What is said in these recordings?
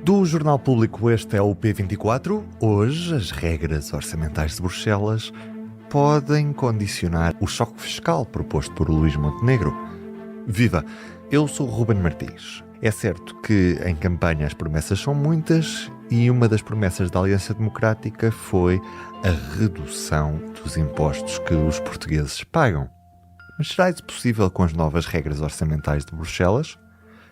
Do Jornal Público, este é o P24. Hoje, as regras orçamentais de Bruxelas podem condicionar o choque fiscal proposto por Luís Montenegro. Viva! Eu sou o Ruben Martins. É certo que em campanha as promessas são muitas e uma das promessas da Aliança Democrática foi a redução dos impostos que os portugueses pagam. Mas será isso possível com as novas regras orçamentais de Bruxelas?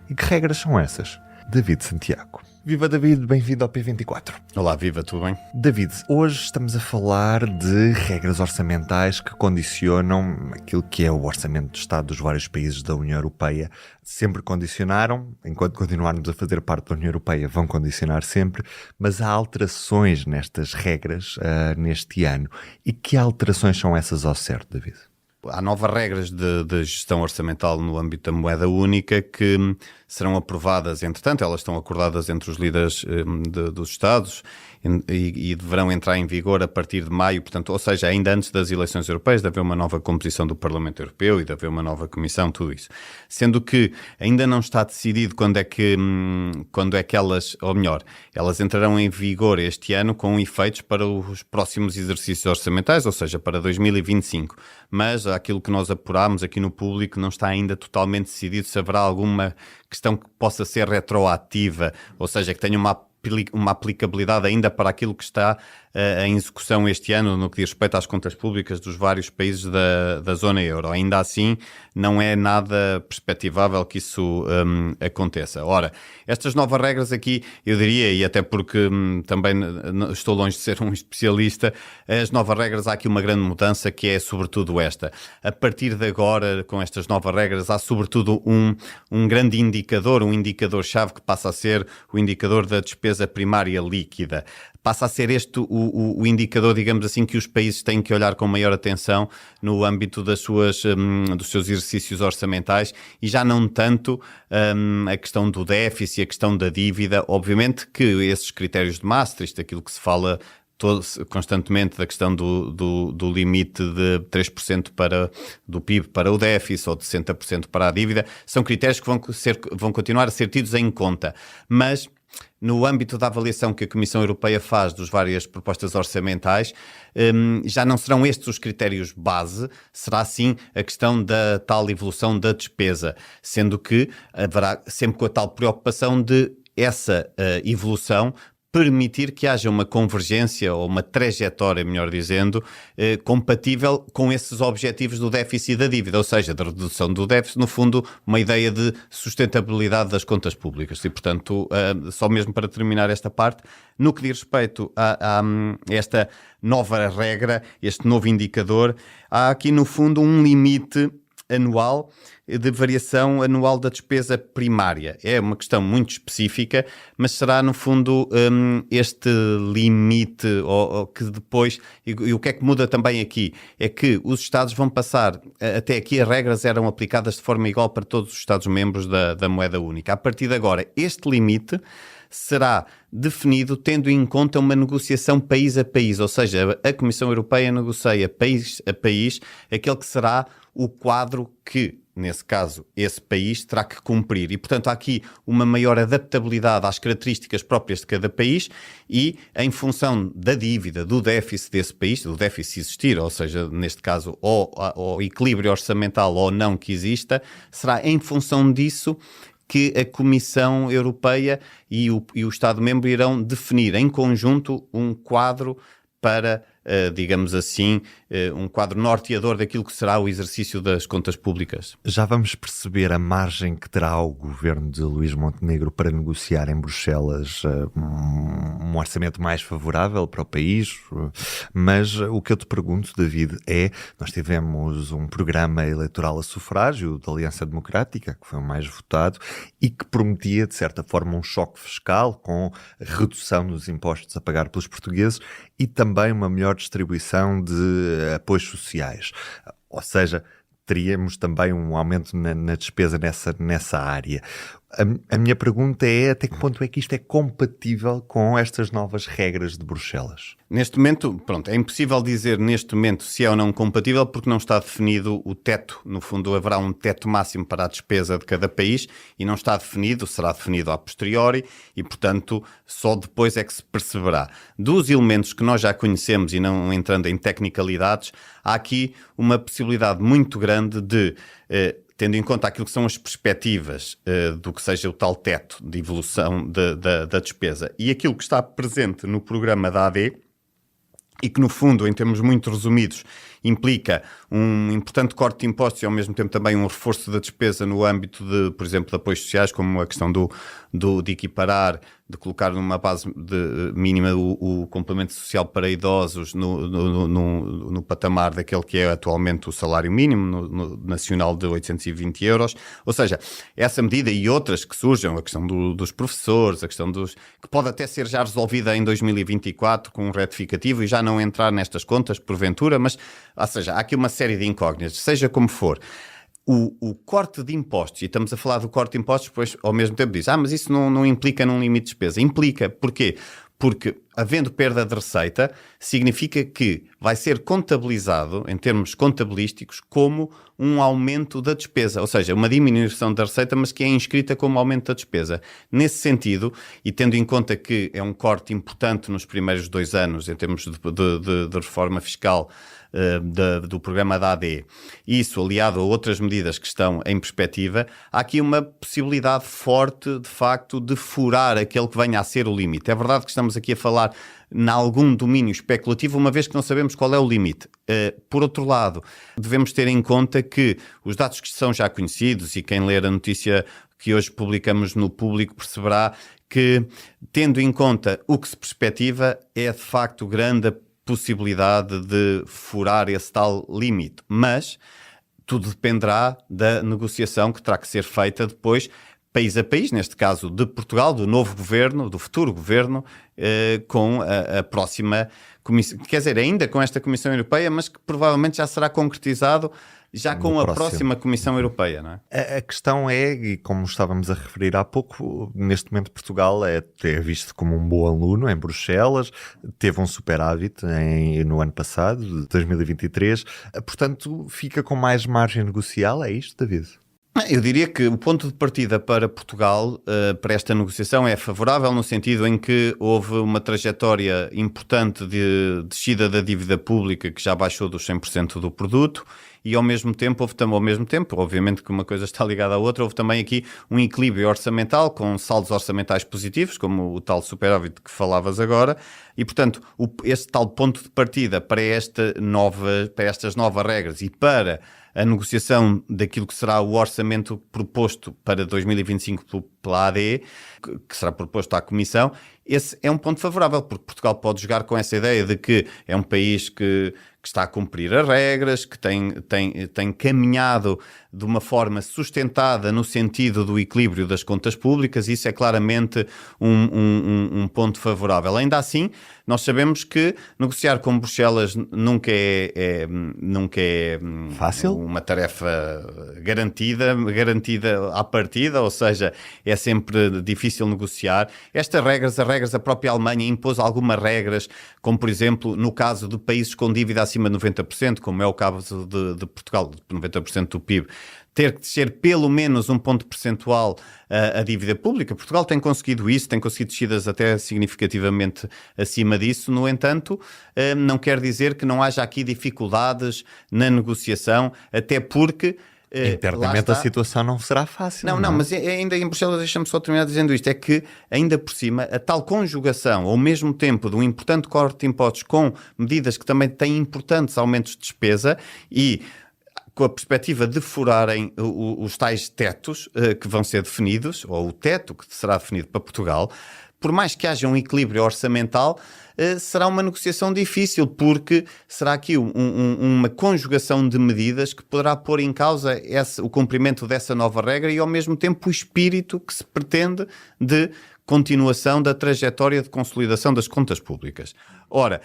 E que regras são essas? David Santiago. Viva, David, bem-vindo ao P24. Olá, viva, tudo bem? David, hoje estamos a falar de regras orçamentais que condicionam aquilo que é o orçamento de Estado dos vários países da União Europeia. Sempre condicionaram, enquanto continuarmos a fazer parte da União Europeia, vão condicionar sempre, mas há alterações nestas regras neste ano. E que alterações são essas ao certo, David? Há novas regras de gestão orçamental no âmbito da moeda única que serão aprovadas, entretanto, elas estão acordadas entre os líderes dos Estados e deverão entrar em vigor a partir de maio, portanto, ou seja, ainda antes das eleições europeias, de haver uma nova composição do Parlamento Europeu e de haver uma nova comissão, tudo isso. Sendo que ainda não está decidido quando é que elas, ou melhor, elas entrarão em vigor este ano com efeitos para os próximos exercícios orçamentais, ou seja, para 2025. Mas aquilo que nós apurámos aqui no público não está ainda totalmente decidido se haverá alguma questão que possa ser retroativa, ou seja, que tenha uma aplicabilidade ainda para aquilo que está em execução este ano no que diz respeito às contas públicas dos vários países da zona euro. Ainda assim, não é nada perspectivável que isso aconteça. Ora, estas novas regras aqui, eu diria, e até porque também estou longe de ser um especialista, as novas regras, há aqui uma grande mudança que é sobretudo esta. A partir de agora, com estas novas regras, há sobretudo um grande indicador, um indicador-chave que passa a ser o indicador da despesa primária líquida. Passa a ser este o indicador, digamos assim, que os países têm que olhar com maior atenção no âmbito dos seus exercícios orçamentais e já não tanto a questão do déficit, a questão da dívida. Obviamente que esses critérios de Maastricht, aquilo que se fala constantemente da questão do limite de 3% do PIB para o déficit ou de 60% para a dívida, são critérios que vão continuar a ser tidos em conta. Mas no âmbito da avaliação que a Comissão Europeia faz das várias propostas orçamentais, já não serão estes os critérios base, será sim a questão da tal evolução da despesa, sendo que haverá sempre com a tal preocupação de essa evolução permitir que haja uma convergência ou uma trajetória, melhor dizendo, compatível com esses objetivos do déficit e da dívida, ou seja, da redução do déficit, no fundo, uma ideia de sustentabilidade das contas públicas. E, portanto, só mesmo para terminar esta parte, no que diz respeito a esta nova regra, este novo indicador, há aqui, no fundo, um limite anual de variação anual da despesa primária. É uma questão muito específica, mas será no fundo este limite ou que depois, e o que é que muda também aqui é que os Estados vão passar, até aqui as regras eram aplicadas de forma igual para todos os Estados-membros da moeda única. A partir de agora, este limite será definido tendo em conta uma negociação país a país, ou seja, a Comissão Europeia negocia país a país aquele que será o quadro que, nesse caso, esse país terá que cumprir. E, portanto, há aqui uma maior adaptabilidade às características próprias de cada país e, em função da dívida, do déficit desse país, do déficit existir, ou seja, neste caso, ou equilíbrio orçamental ou não que exista, será em função disso que a Comissão Europeia e o Estado-membro irão definir em conjunto um quadro para, digamos assim, um quadro norteador daquilo que será o exercício das contas públicas. Já vamos perceber a margem que terá o governo de Luís Montenegro para negociar em Bruxelas um orçamento mais favorável para o país, mas o que eu te pergunto, David, nós tivemos um programa eleitoral a sufrágio da Aliança Democrática, que foi o mais votado, e que prometia, de certa forma, um choque fiscal com redução dos impostos a pagar pelos portugueses e também uma melhor distribuição de apoios sociais. Ou seja, teríamos também um aumento na despesa nessa área. A minha pergunta é até que ponto é que isto é compatível com estas novas regras de Bruxelas? Neste momento, pronto, é impossível dizer neste momento se é ou não compatível porque não está definido o teto. No fundo, haverá um teto máximo para a despesa de cada país e não está definido, será definido a posteriori e, portanto, só depois é que se perceberá. Dos elementos que nós já conhecemos e não entrando em tecnicalidades, há aqui uma possibilidade muito grande de... tendo em conta aquilo que são as perspectivas do que seja o tal teto de evolução da despesa e aquilo que está presente no programa da AD, e que, no fundo, em termos muito resumidos, implica um importante corte de impostos e, ao mesmo tempo, também um reforço da despesa no âmbito de, por exemplo, de apoios sociais, como a questão de equiparar, de colocar numa base mínima o complemento social para idosos no patamar daquele que é atualmente o salário mínimo nacional de 820 euros. Ou seja, essa medida e outras que surjam, a questão dos professores, a questão que pode até ser já resolvida em 2024 com um retificativo e já não entrar nestas contas, porventura, mas, ou seja, há aqui uma série de incógnitas, seja como for. O corte de impostos, e estamos a falar do corte de impostos, depois ao mesmo tempo diz, mas isso não implica num limite de despesa. Implica. Porquê? Porque, havendo perda de receita, significa que vai ser contabilizado, em termos contabilísticos, como um aumento da despesa. Ou seja, uma diminuição da receita, mas que é inscrita como aumento da despesa. Nesse sentido, e tendo em conta que é um corte importante nos primeiros 2 anos, em termos de reforma fiscal, do programa da AD, isso aliado a outras medidas que estão em perspectiva, há aqui uma possibilidade forte, de facto, de furar aquele que venha a ser o limite. É verdade que estamos aqui a falar em algum domínio especulativo, uma vez que não sabemos qual é o limite. Por outro lado, devemos ter em conta que os dados que são já conhecidos, e quem ler a notícia que hoje publicamos no Público perceberá que, tendo em conta o que se perspectiva, é de facto grande a possibilidade de furar esse tal limite, mas tudo dependerá da negociação que terá que ser feita depois, país a país, neste caso de Portugal, do novo governo, do futuro governo, com a próxima Comissão, quer dizer, ainda com esta Comissão Europeia, mas que provavelmente já será concretizado já com a próxima Comissão Europeia, não é? A questão é, e como estávamos a referir há pouco, neste momento Portugal é visto como um bom aluno em Bruxelas, teve um superávit no ano passado, 2023, portanto fica com mais margem negocial, é isto, David? Eu diria que o ponto de partida para Portugal, para esta negociação, é favorável no sentido em que houve uma trajetória importante de descida da dívida pública que já baixou dos 100% do produto e ao mesmo tempo, obviamente que uma coisa está ligada à outra, houve também aqui um equilíbrio orçamental com saldos orçamentais positivos, como o tal superávit que falavas agora, e portanto este tal ponto de partida para estas novas regras e para a negociação daquilo que será o orçamento proposto para 2025 pela AD, que será proposto à Comissão, esse é um ponto favorável, porque Portugal pode jogar com essa ideia de que é um país que está a cumprir as regras, que tem caminhado de uma forma sustentada no sentido do equilíbrio das contas públicas. Isso é claramente um ponto favorável. Ainda assim, nós sabemos que negociar com Bruxelas nunca é fácil, uma tarefa garantida à partida, ou seja, é sempre difícil negociar. As regras, a própria Alemanha impôs algumas regras, como por exemplo, no caso de países com dívida acima de 90%, como é o caso de Portugal, de 90% do PIB, ter que descer pelo menos um ponto percentual a dívida pública. Portugal tem conseguido isso, tem conseguido descidas até significativamente acima disso. No entanto, não quer dizer que não haja aqui dificuldades na negociação, até porque internamente a situação não será fácil. Não, mas ainda em Bruxelas, deixa-me só terminar dizendo isto, é que ainda por cima a tal conjugação, ao mesmo tempo de um importante corte de impostos com medidas que também têm importantes aumentos de despesa e com a perspectiva de furarem os tais tetos que vão ser definidos, ou o teto que será definido para Portugal, por mais que haja um equilíbrio orçamental, será uma negociação difícil, porque será aqui uma conjugação de medidas que poderá pôr em causa o cumprimento dessa nova regra e, ao mesmo tempo, o espírito que se pretende de continuação da trajetória de consolidação das contas públicas. Ora,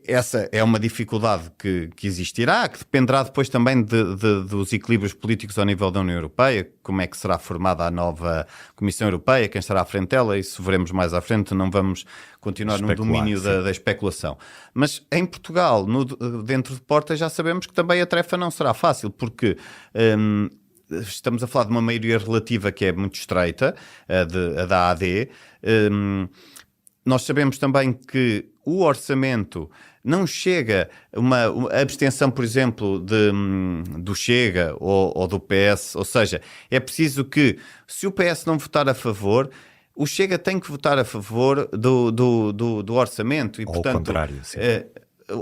essa é uma dificuldade que existirá, que dependerá depois também dos equilíbrios políticos ao nível da União Europeia, como é que será formada a nova Comissão Europeia, quem estará à frente dela, isso veremos mais à frente, não vamos continuar no domínio da especulação. Mas em Portugal, dentro de portas, já sabemos que também a tarefa não será fácil, porque estamos a falar de uma maioria relativa que é muito estreita, a da AD. Nós sabemos também que o orçamento não chega, a abstenção, por exemplo, do Chega ou do PS, ou seja, é preciso que, se o PS não votar a favor, o Chega tem que votar a favor do orçamento. E, ou portanto, ao contrário, sim.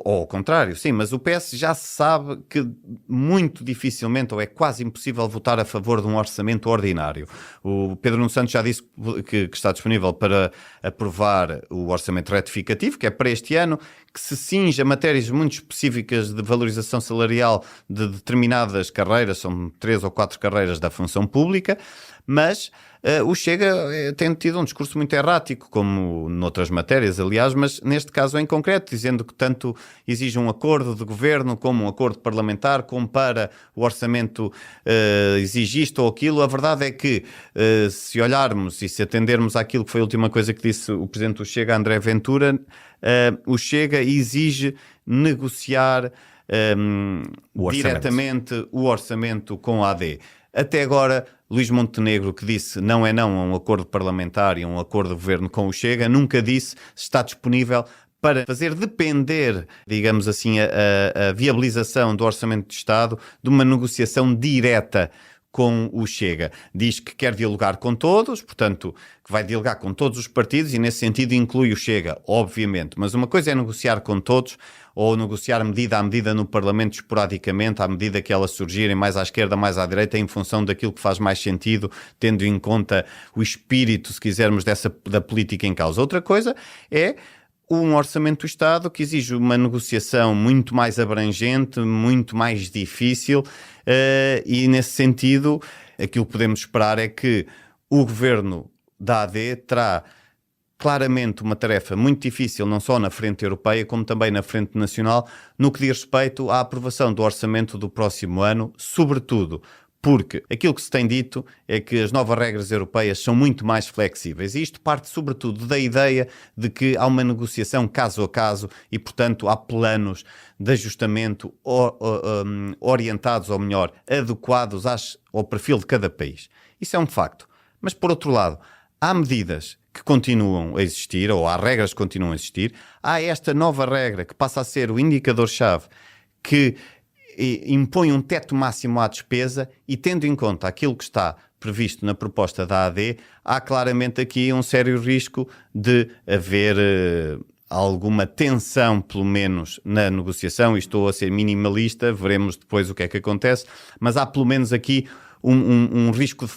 Ou ao contrário, sim, mas o PS já sabe que muito dificilmente, ou é quase impossível, votar a favor de um orçamento ordinário. O Pedro Nuno Santos já disse que está disponível para aprovar o orçamento retificativo, que é para este ano, que se cinge a matérias muito específicas de valorização salarial de determinadas carreiras, são 3 ou 4 carreiras da função pública, mas o Chega tem tido um discurso muito errático, como noutras matérias, aliás, mas neste caso em concreto, dizendo que tanto exige um acordo de governo como um acordo parlamentar, como para o orçamento exige isto ou aquilo. A verdade é que, se olharmos e se atendermos àquilo que foi a última coisa que disse o Presidente do Chega, André Ventura, o Chega exige negociar diretamente o orçamento com a AD. Até agora, Luís Montenegro, que disse não é não a um acordo parlamentar e a um acordo de governo com o Chega, nunca disse se está disponível para fazer depender, digamos assim, a viabilização do Orçamento de Estado de uma negociação direta com o Chega. Diz que quer dialogar com todos, portanto, que vai dialogar com todos os partidos e nesse sentido inclui o Chega, obviamente. Mas uma coisa é negociar com todos ou negociar medida a medida no Parlamento esporadicamente, à medida que elas surgirem mais à esquerda, mais à direita, em função daquilo que faz mais sentido, tendo em conta o espírito, se quisermos, da política em causa. Outra coisa é um orçamento do Estado que exige uma negociação muito mais abrangente, muito mais difícil, e nesse sentido aquilo que podemos esperar é que o governo da AD terá claramente uma tarefa muito difícil, não só na frente europeia, como também na frente nacional, no que diz respeito à aprovação do orçamento do próximo ano, sobretudo porque aquilo que se tem dito é que as novas regras europeias são muito mais flexíveis e isto parte sobretudo da ideia de que há uma negociação caso a caso e, portanto, há planos de ajustamento orientados, ou melhor, adequados ao perfil de cada país. Isso é um facto. Mas, por outro lado, há medidas que continuam a existir, ou há regras que continuam a existir. Há esta nova regra que passa a ser o indicador-chave que impõe um teto máximo à despesa e, tendo em conta aquilo que está previsto na proposta da AD, há claramente aqui um sério risco de haver alguma tensão, pelo menos, na negociação. E estou a ser minimalista, veremos depois o que é que acontece, mas há pelo menos aqui um risco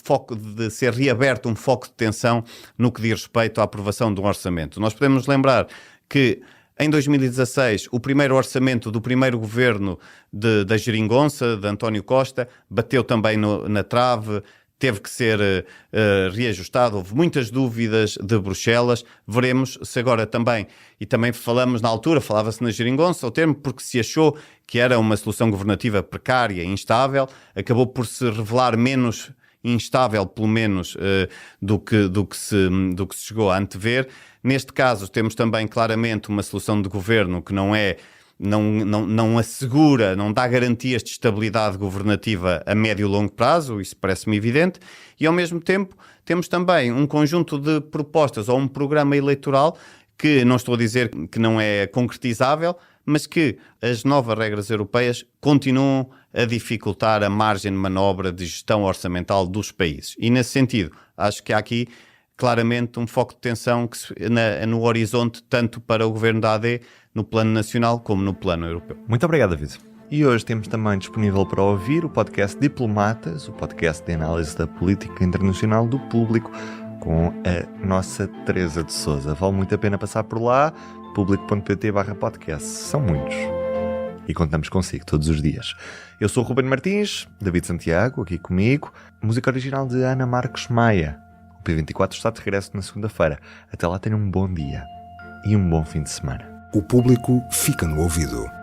de ser reaberto um foco de tensão no que diz respeito à aprovação de um orçamento. Nós podemos lembrar que em 2016, o primeiro orçamento do primeiro governo da Geringonça, de António Costa, bateu também na trave, teve que ser reajustado, houve muitas dúvidas de Bruxelas. Veremos se agora também, e também falamos na altura, falava-se na Geringonça, o termo, porque se achou que era uma solução governativa precária e instável, acabou por se revelar menos instável, pelo menos, do que se chegou a antever. Neste caso, temos também claramente uma solução de governo que não assegura, não dá garantias de estabilidade governativa a médio e longo prazo, isso parece-me evidente, e ao mesmo tempo temos também um conjunto de propostas ou um programa eleitoral que não estou a dizer que não é concretizável, mas que as novas regras europeias continuam a dificultar a margem de manobra de gestão orçamental dos países. E nesse sentido, acho que há aqui claramente um foco de tensão no horizonte, tanto para o governo da AD, no plano nacional, como no plano europeu. Muito obrigado, David. E hoje temos também disponível para ouvir o podcast Diplomatas, o podcast de análise da política internacional do Público, com a nossa Teresa de Sousa. Vale muito a pena passar por lá, público.pt/podcast. São muitos. E contamos consigo todos os dias. Eu sou o Ruben Martins, David Santiago, aqui comigo. Música original de Ana Marcos Maia. O P24 está de regresso na segunda-feira. Até lá tenham um bom dia e um bom fim de semana. O público fica no ouvido.